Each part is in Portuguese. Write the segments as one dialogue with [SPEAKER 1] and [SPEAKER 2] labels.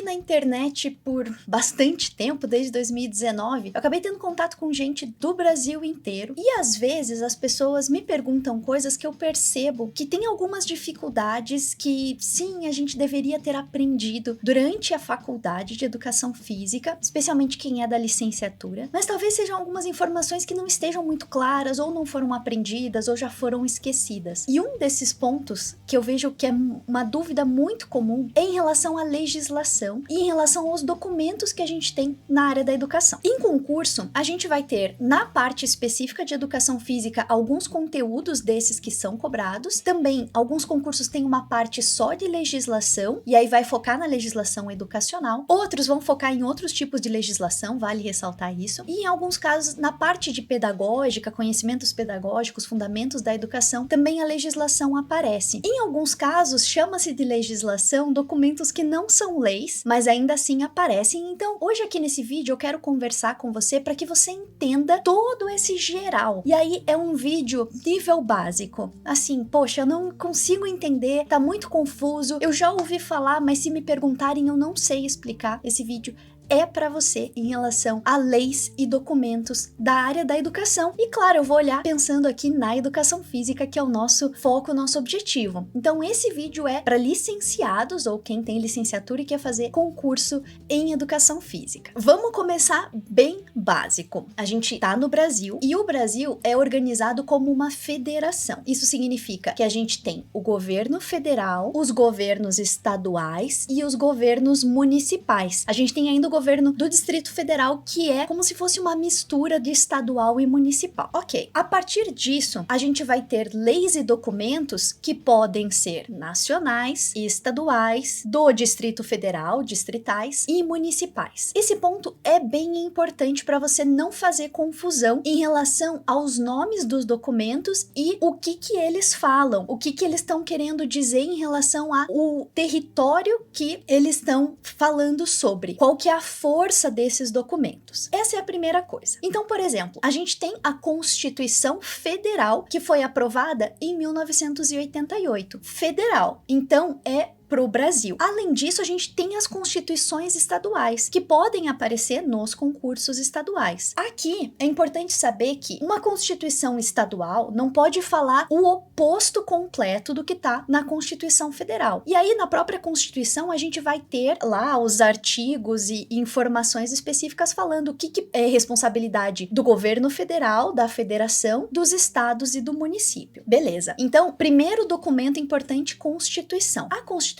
[SPEAKER 1] na internet por bastante tempo, desde 2019, eu acabei tendo contato com gente do Brasil inteiro e às vezes as pessoas me perguntam coisas que eu percebo que tem algumas dificuldades que sim, a gente deveria ter aprendido durante a faculdade de educação física, especialmente quem é da licenciatura, mas talvez sejam algumas informações que não estejam muito claras ou não foram aprendidas ou já foram esquecidas. E um desses pontos que eu vejo que é uma dúvida muito comum é em relação à legislação e em relação aos documentos que a gente tem na área da educação. Em concurso, a gente vai ter na parte específica de educação física alguns conteúdos desses que são cobrados. Também, alguns concursos têm uma parte só de legislação e aí vai focar na legislação educacional. Outros vão focar em outros tipos de legislação, vale ressaltar isso. E em alguns casos, na parte de pedagógica, conhecimentos pedagógicos, fundamentos da educação, também a legislação aparece. Em alguns casos, chama-se de legislação documentos que não são leis, mas ainda assim aparecem. Então, hoje aqui nesse vídeo eu quero conversar com você para que você entenda todo esse geral. E aí é um vídeo nível básico. Assim, poxa, eu não consigo entender, tá muito confuso, eu já ouvi falar, mas se me perguntarem eu não sei explicar. Esse vídeo é para você em relação a leis e documentos da área da educação. E claro, eu vou olhar pensando aqui na educação física, que é o nosso foco, o nosso objetivo. Então esse vídeo é para licenciados ou quem tem licenciatura e quer fazer concurso em educação física. Vamos começar bem básico. A gente tá no Brasil e o Brasil é organizado como uma federação. Isso significa que a gente tem o governo federal, os governos estaduais e os governos municipais. A gente tem ainda o governo do Distrito Federal, que é como se fosse uma mistura de estadual e municipal. Ok, a partir disso, a gente vai ter leis e documentos que podem ser nacionais, estaduais, do Distrito Federal, distritais e municipais. Esse ponto é bem importante para você não fazer confusão em relação aos nomes dos documentos e o que eles falam, o que eles estão querendo dizer em relação ao território que eles estão falando sobre, qual que é a força desses documentos. Essa é a primeira coisa. Então, por exemplo, a gente tem a Constituição Federal, que foi aprovada em 1988. Federal. Então, é pro Brasil. Além disso, a gente tem as constituições estaduais, que podem aparecer nos concursos estaduais. Aqui, é importante saber que uma constituição estadual não pode falar o oposto completo do que tá na Constituição Federal. E aí, na própria Constituição, a gente vai ter lá os artigos e informações específicas falando o que é responsabilidade do governo federal, da federação, dos estados e do município. Beleza. Então, primeiro documento importante, Constituição. A Constituição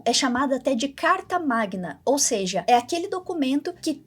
[SPEAKER 1] é chamada até de Carta Magna, ou seja, é aquele documento que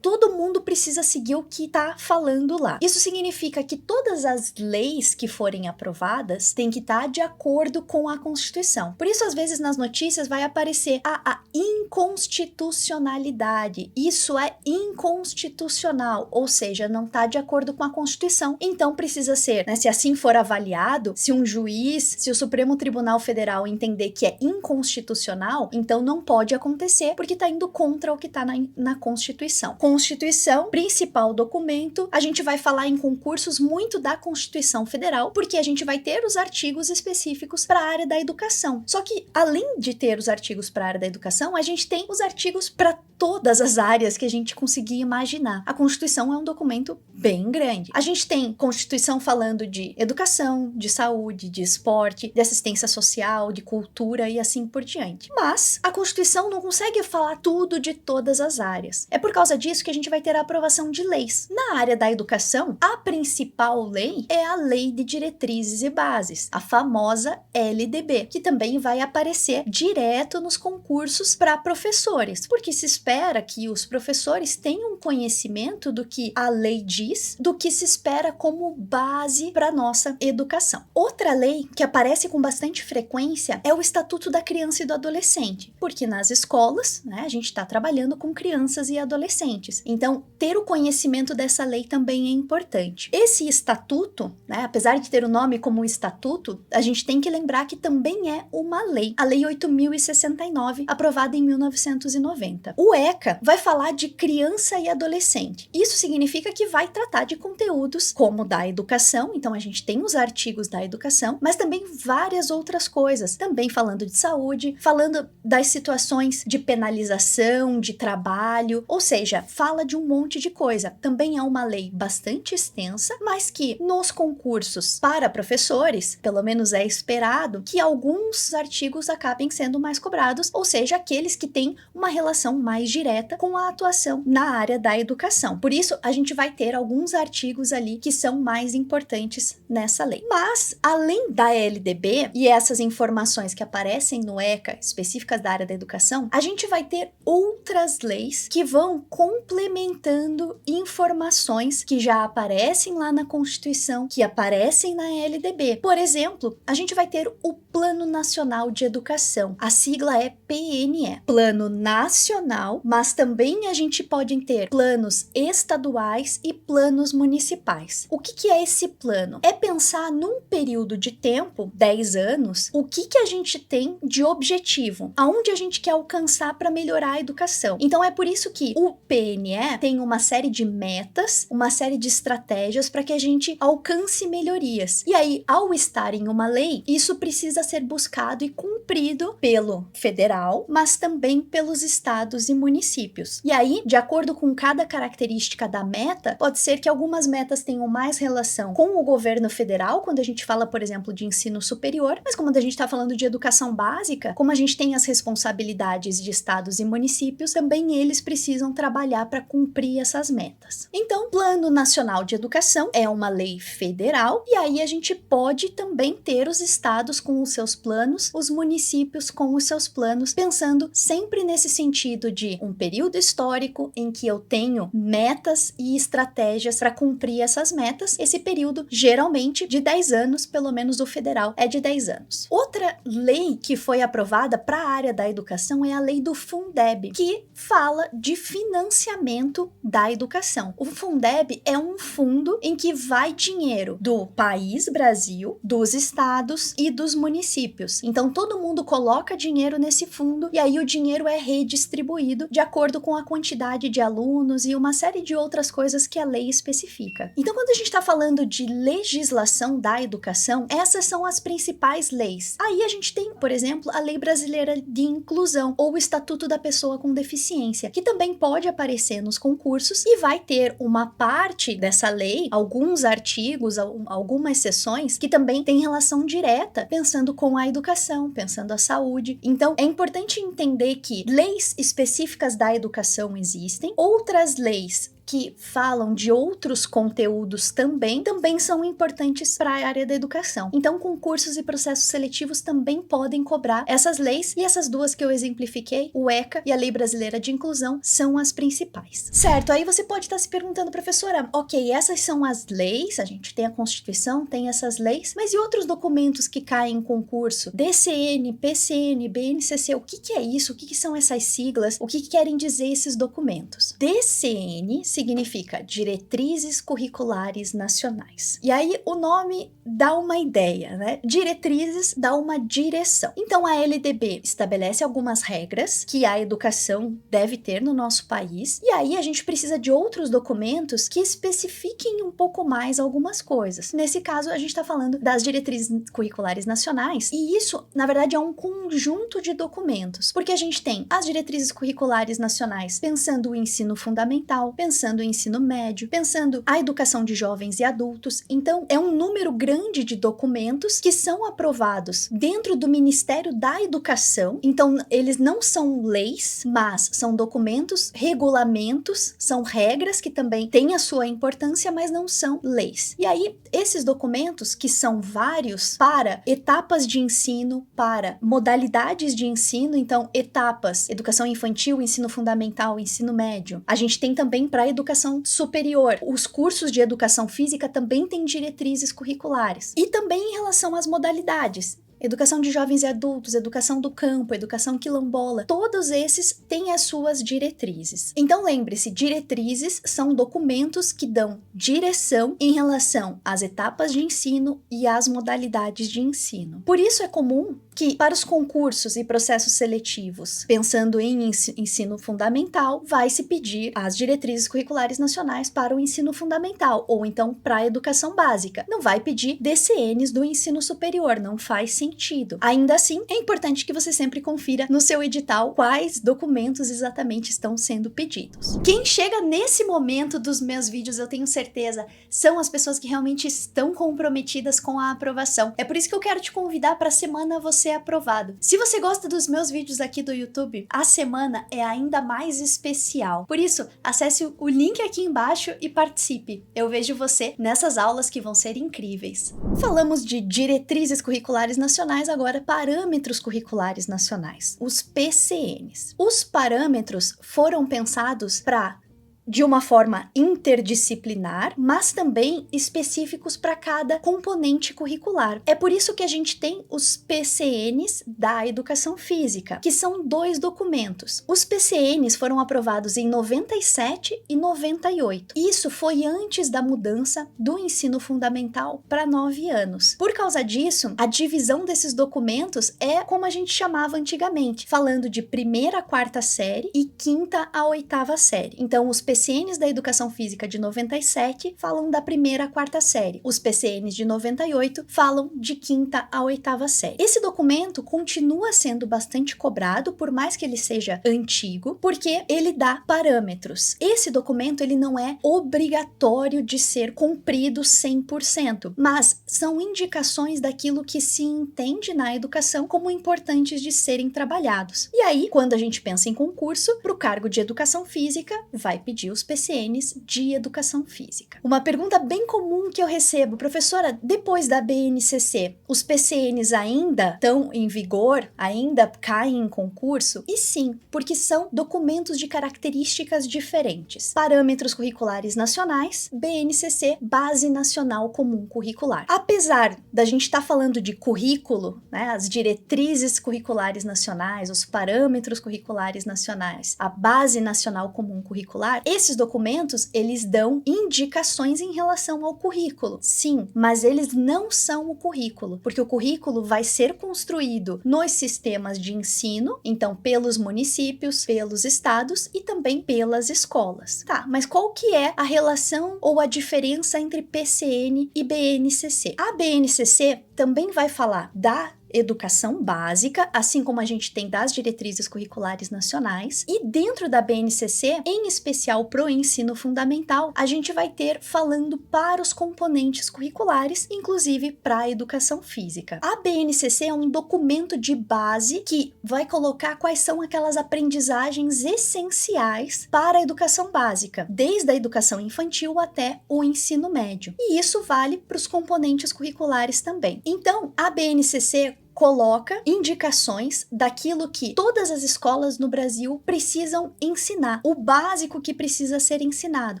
[SPEAKER 1] todo mundo precisa seguir o que tá falando lá. Isso significa que todas as leis que forem aprovadas têm que estar de acordo com a Constituição. Por isso, às vezes, nas notícias vai aparecer a inconstitucionalidade. Isso é inconstitucional, ou seja, não tá de acordo com a Constituição. Então, precisa ser, né, se assim for avaliado, se um juiz, se o Supremo Tribunal Federal entender que é inconstitucional, então não pode acontecer, porque tá indo contra o que tá na Constituição. Constituição, principal documento, a gente vai falar em concursos muito da Constituição Federal, porque a gente vai ter os artigos específicos para a área da educação. Só que, além de ter os artigos para a área da educação, a gente tem os artigos para todas as áreas que a gente conseguir imaginar. A Constituição é um documento bem grande. A gente tem Constituição falando de educação, de saúde, de esporte, de assistência social, de cultura e assim por diante. Mas a Constituição não consegue falar tudo de todas as áreas. É por causa disso que a gente vai ter a aprovação de leis. Na área da educação, a principal lei é a Lei de Diretrizes e Bases, a famosa LDB, que também vai aparecer direto nos concursos para professores, porque se espera que os professores tenham conhecimento do que a lei diz, do que se espera como base para nossa educação. Outra lei que aparece com bastante frequência é o Estatuto da Criança e do Adolescente, porque nas escolas, né, a gente está trabalhando com crianças e adolescentes. diferentes. Então, ter o conhecimento dessa lei também é importante. Esse estatuto, né, apesar de ter o nome como estatuto, a gente tem que lembrar que também é uma lei, a Lei 8.069, aprovada em 1990. O ECA vai falar de criança e adolescente. Isso significa que vai tratar de conteúdos como da educação, então a gente tem os artigos da educação, mas também várias outras coisas, também falando de saúde, falando das situações de penalização, de trabalho, ou seja, fala de um monte de coisa. Também é uma lei bastante extensa, mas que nos concursos para professores, pelo menos é esperado que alguns artigos acabem sendo mais cobrados, ou seja, aqueles que têm uma relação mais direta com a atuação na área da educação. Por isso, a gente vai ter alguns artigos ali que são mais importantes nessa lei. Mas, além da LDB e essas informações que aparecem no ECA, específicas da área da educação, a gente vai ter outras leis que vão complementando informações que já aparecem lá na Constituição, que aparecem na LDB. Por exemplo, a gente vai ter o Plano Nacional de Educação. A sigla é PNE. Plano nacional, mas também a gente pode ter planos estaduais e planos municipais. O que é esse plano? É pensar num período de tempo, 10 anos, o que a gente tem de objetivo, aonde a gente quer alcançar para melhorar a educação. Então é por isso que o PNE tem uma série de metas, uma série de estratégias para que a gente alcance melhorias. E aí, ao estar em uma lei, isso precisa ser buscado e cumprido pelo federal, mas também pelos estados e municípios. E aí, de acordo com cada característica da meta, pode ser que algumas metas tenham mais relação com o governo federal, quando a gente fala, por exemplo, de ensino superior, mas quando a gente está falando de educação básica, como a gente tem as responsabilidades de estados e municípios, também eles precisam trabalhar para cumprir essas metas. Então, Plano Nacional de Educação é uma lei federal, e aí a gente pode também ter os estados com os seus planos, os municípios com os seus planos, pensando sempre nesse sentido de um período histórico em que eu tenho metas e estratégias para cumprir essas metas. Esse período, geralmente, de 10 anos, pelo menos o federal, é de 10 anos. Outra lei que foi aprovada para a área da educação é a lei do Fundeb, que fala de financiamento da educação. O Fundeb é um fundo em que vai dinheiro do país Brasil, dos estados e dos municípios. Então todo mundo coloca dinheiro nesse fundo e aí o dinheiro é redistribuído de acordo com a quantidade de alunos e uma série de outras coisas que a lei especifica. Então quando a gente está falando de legislação da educação, essas são as principais leis. Aí a gente tem, por exemplo, a Lei Brasileira de Inclusão ou o Estatuto da Pessoa com Deficiência, que também pode aparecer nos concursos e vai ter uma parte dessa lei, alguns artigos, algumas seções que também tem relação direta, pensando com a educação, pensando a saúde. Então, é importante entender que leis específicas da educação existem, outras leis que falam de outros conteúdos também são importantes para a área da educação. Então, concursos e processos seletivos também podem cobrar essas leis, e essas duas que eu exemplifiquei, o ECA e a Lei Brasileira de Inclusão, são as principais. Certo, aí você pode estar se perguntando, professora, ok, essas são as leis, a gente tem a Constituição, tem essas leis, mas e outros documentos que caem em concurso? DCN, PCN, BNCC, o que é isso? O que são essas siglas? O que querem dizer esses documentos? DCN significa Diretrizes Curriculares Nacionais. E aí o nome dá uma ideia, né? Diretrizes dá uma direção. Então a LDB estabelece algumas regras que a educação deve ter no nosso país, e aí a gente precisa de outros documentos que especifiquem um pouco mais algumas coisas. Nesse caso, a gente está falando das Diretrizes Curriculares Nacionais, e isso, na verdade, é um conjunto de documentos, porque a gente tem as Diretrizes Curriculares Nacionais pensando o ensino fundamental, pensando o ensino médio, pensando a educação de jovens e adultos. Então, é um número grande de documentos que são aprovados dentro do Ministério da Educação. Então, eles não são leis, mas são documentos, regulamentos, são regras que também têm a sua importância, mas não são leis. E aí, esses documentos, que são vários para etapas de ensino, para modalidades de ensino, então, etapas, educação infantil, ensino fundamental, ensino médio. A gente tem também para educação superior. Os cursos de educação física também têm diretrizes curriculares. E também em relação às modalidades. educação de jovens e adultos, educação do campo, educação quilombola, todos esses têm as suas diretrizes. Então lembre-se, diretrizes são documentos que dão direção em relação às etapas de ensino e às modalidades de ensino. Por isso é comum que, para os concursos e processos seletivos, pensando em ensino fundamental, vai se pedir as diretrizes curriculares nacionais para o ensino fundamental, ou então para a educação básica. Não vai pedir DCNs do ensino superior, não faz sentido. Ainda assim, é importante que você sempre confira no seu edital quais documentos exatamente estão sendo pedidos. Quem chega nesse momento dos meus vídeos, eu tenho certeza, são as pessoas que realmente estão comprometidas com a aprovação. É por isso que eu quero te convidar para a semana você aprovado. Se você gosta dos meus vídeos aqui do YouTube, a semana é ainda mais especial. Por isso, acesse o link aqui embaixo e participe. Eu vejo você nessas aulas que vão ser incríveis. Falamos de diretrizes curriculares nacionais, agora parâmetros curriculares nacionais, os PCNs. Os parâmetros foram pensados para de uma forma interdisciplinar, mas também específicos para cada componente curricular. É por isso que a gente tem os PCNs da educação física, que são 2 documentos. Os PCNs foram aprovados em 97 e 98. Isso foi antes da mudança do ensino fundamental para 9 anos. Por causa disso, a divisão desses documentos é como a gente chamava antigamente, falando de 1ª a 4ª série e 5ª a 8ª série. Então, os PCNs da educação física de 97 falam da 1ª a 4ª série. Os PCNs de 98 falam de 5ª a 8ª série. Esse documento continua sendo bastante cobrado, por mais que ele seja antigo, porque ele dá parâmetros. Esse documento ele não é obrigatório de ser cumprido 100%, mas são indicações daquilo que se entende na educação como importantes de serem trabalhados. E aí, quando a gente pensa em concurso, para o cargo de educação física, vai pedir os PCNs de educação física. Uma pergunta bem comum que eu recebo: professora, depois da BNCC, os PCNs ainda estão em vigor? Ainda caem em concurso? E sim, porque são documentos de características diferentes. Parâmetros curriculares nacionais, BNCC, Base Nacional Comum Curricular. Apesar da gente estar falando de currículo, né, as diretrizes curriculares nacionais, os parâmetros curriculares nacionais, a Base Nacional Comum Curricular, esses documentos, eles dão indicações em relação ao currículo. Sim, mas eles não são o currículo, porque o currículo vai ser construído nos sistemas de ensino, então pelos municípios, pelos estados e também pelas escolas. Tá, mas qual que é a relação ou a diferença entre PCN e BNCC? A BNCC também vai falar da educação básica, assim como a gente tem das diretrizes curriculares nacionais, e dentro da BNCC, em especial pro ensino fundamental, a gente vai ter falando para os componentes curriculares, inclusive para a educação física. A BNCC é um documento de base que vai colocar quais são aquelas aprendizagens essenciais para a educação básica, desde a educação infantil até o ensino médio. E isso vale para os componentes curriculares também. Então, a BNCC coloca indicações daquilo que todas as escolas no Brasil precisam ensinar, o básico que precisa ser ensinado.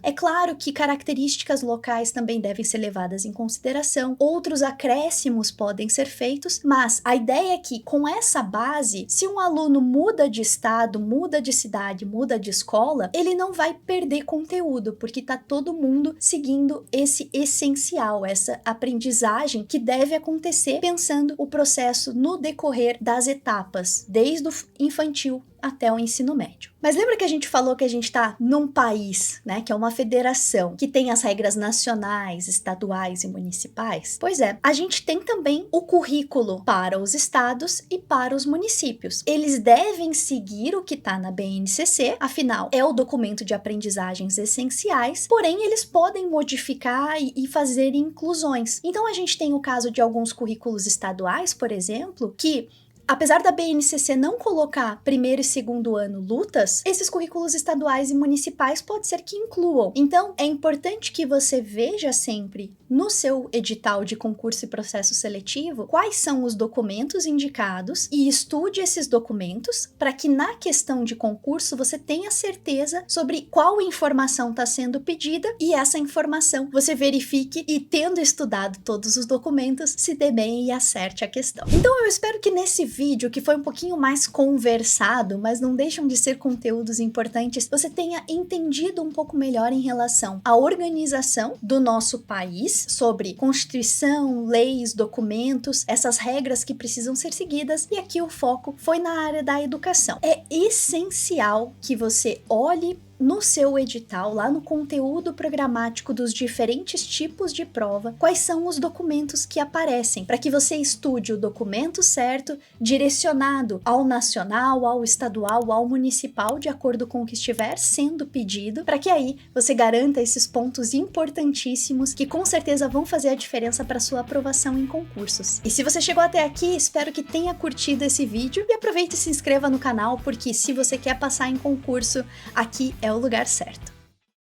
[SPEAKER 1] É claro que características locais também devem ser levadas em consideração, outros acréscimos podem ser feitos, mas a ideia é que com essa base, se um aluno muda de estado, muda de cidade, muda de escola, ele não vai perder conteúdo, porque está todo mundo seguindo esse essencial, essa aprendizagem que deve acontecer pensando o processo no decorrer das etapas, desde o infantil até o ensino médio. Mas lembra que a gente falou que a gente está num país, né, que é uma federação, que tem as regras nacionais, estaduais e municipais? Pois é, a gente tem também o currículo para os estados e para os municípios. Eles devem seguir o que está na BNCC, afinal, é o documento de aprendizagens essenciais, porém eles podem modificar e fazer inclusões. Então a gente tem o caso de alguns currículos estaduais, por exemplo, que apesar da BNCC não colocar primeiro e segundo ano lutas, esses currículos estaduais e municipais pode ser que incluam. Então, é importante que você veja sempre no seu edital de concurso e processo seletivo quais são os documentos indicados e estude esses documentos para que na questão de concurso você tenha certeza sobre qual informação está sendo pedida e essa informação você verifique e, tendo estudado todos os documentos, se dê bem e acerte a questão. Então eu espero que nesse vídeo, que foi um pouquinho mais conversado, mas não deixam de ser conteúdos importantes, você tenha entendido um pouco melhor em relação à organização do nosso país, sobre Constituição, leis, documentos, essas regras que precisam ser seguidas, e aqui o foco foi na área da educação. É essencial que você olhe no seu edital, lá no conteúdo programático dos diferentes tipos de prova, quais são os documentos que aparecem, para que você estude o documento certo, direcionado ao nacional, ao estadual, ao municipal, de acordo com o que estiver sendo pedido, para que aí você garanta esses pontos importantíssimos que com certeza vão fazer a diferença para sua aprovação em concursos. E se você chegou até aqui, espero que tenha curtido esse vídeo e aproveite e se inscreva no canal, porque se você quer passar em concurso, aqui é o lugar certo.